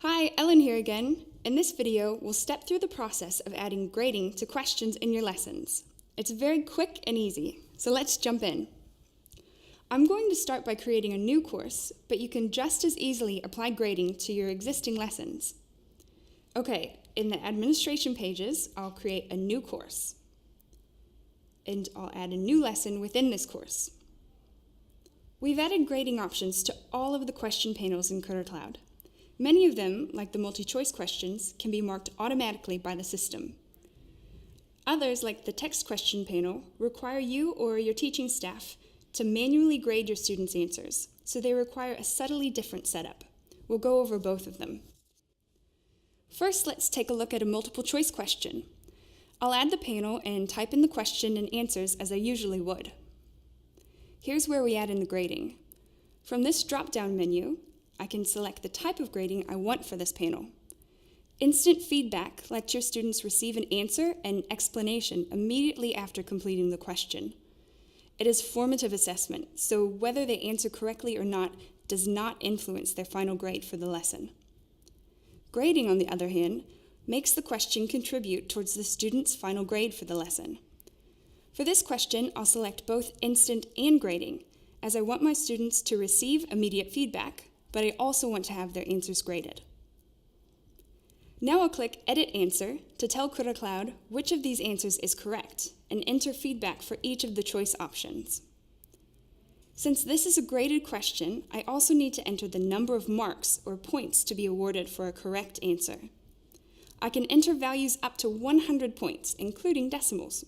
Hi, Ellen here again. In this video, we'll step through the process of adding grading to questions in your lessons. It's very quick and easy, so let's jump in. I'm going to start by creating a new course, but you can just as easily apply grading to your existing lessons. Okay, in the administration pages, I'll create a new course. And I'll add a new lesson within this course. We've added grading options to all of the question panels in CurriCloud. Many of them, like the multi-choice questions, can be marked automatically by the system. Others, like the text question panel, require you or your teaching staff to manually grade your students' answers, so they require a subtly different setup. We'll go over both of them. First, let's take a look at a multiple choice question. I'll add the panel and type in the question and answers as I usually would. Here's where we add in the grading. From this drop-down menu, I can select the type of grading I want for this panel. Instant feedback lets your students receive an answer and explanation immediately after completing the question. It is formative assessment, so whether they answer correctly or not does not influence their final grade for the lesson. Grading, on the other hand, makes the question contribute towards the student's final grade for the lesson. For this question, I'll select both instant and grading, as I want my students to receive immediate feedback, but I also want to have their answers graded. Now I'll click Edit Answer to tell CurriCloud which of these answers is correct and enter feedback for each of the choice options. Since this is a graded question, I also need to enter the number of marks or points to be awarded for a correct answer. I can enter values up to 100 points, including decimals.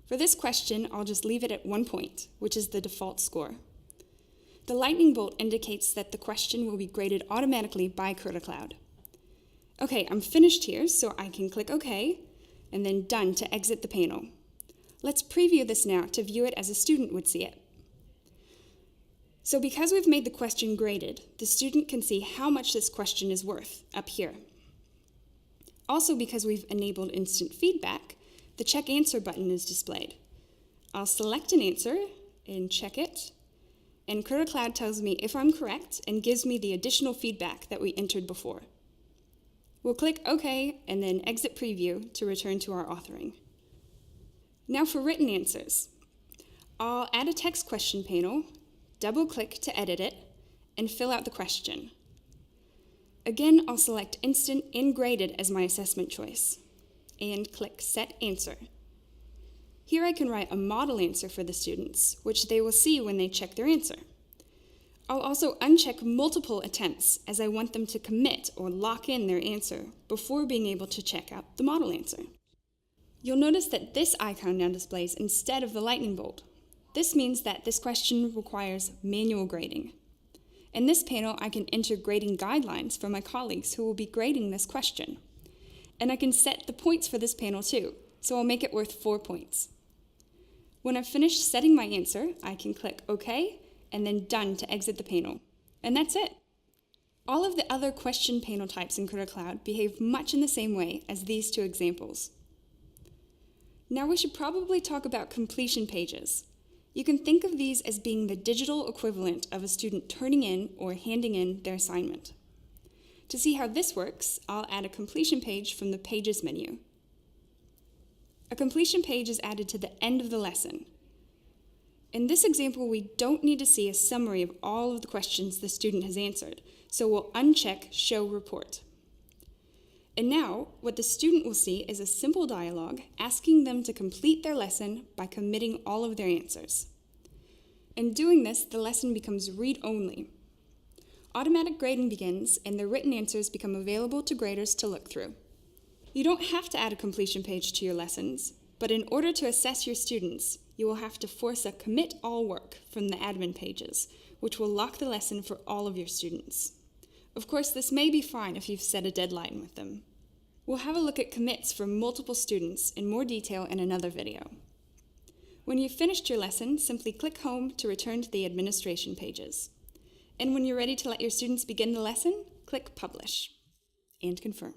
For this question, I'll just leave it at 1 point, which is the default score. The lightning bolt indicates that the question will be graded automatically by CurriCloud. Okay, I'm finished here, so I can click OK, and then Done to exit the panel. Let's preview this now to view it as a student would see it. So because we've made the question graded, the student can see how much this question is worth up here. Also, because we've enabled instant feedback, the Check Answer button is displayed. I'll select an answer and check it, and CurriCloud tells me if I'm correct and gives me the additional feedback that we entered before. We'll click OK and then exit preview to return to our authoring. Now for written answers. I'll add a text question panel, double-click to edit it, and fill out the question. Again, I'll select Instant and Graded as my assessment choice, and click Set Answer. Here I can write a model answer for the students, which they will see when they check their answer. I'll also uncheck multiple attempts as I want them to commit or lock in their answer before being able to check out the model answer. You'll notice that this icon now displays instead of the lightning bolt. This means that this question requires manual grading. In this panel, I can enter grading guidelines for my colleagues who will be grading this question. And I can set the points for this panel too, so I'll make it worth 4 points. When I've finished setting my answer, I can click OK and then Done to exit the panel. And that's it. All of the other question panel types in CurriCloud behave much in the same way as these two examples. Now we should probably talk about completion pages. You can think of these as being the digital equivalent of a student turning in or handing in their assignment. To see how this works, I'll add a completion page from the Pages menu. A completion page is added to the end of the lesson. In this example, we don't need to see a summary of all of the questions the student has answered, so we'll uncheck Show Report. And now, what the student will see is a simple dialogue asking them to complete their lesson by committing all of their answers. In doing this, the lesson becomes read-only. Automatic grading begins, and the written answers become available to graders to look through. You don't have to add a completion page to your lessons, but in order to assess your students, you will have to force a Commit All work from the admin pages, which will lock the lesson for all of your students. Of course, this may be fine if you've set a deadline with them. We'll have a look at commits for multiple students in more detail in another video. When you've finished your lesson, simply click Home to return to the administration pages. And when you're ready to let your students begin the lesson, click Publish and confirm.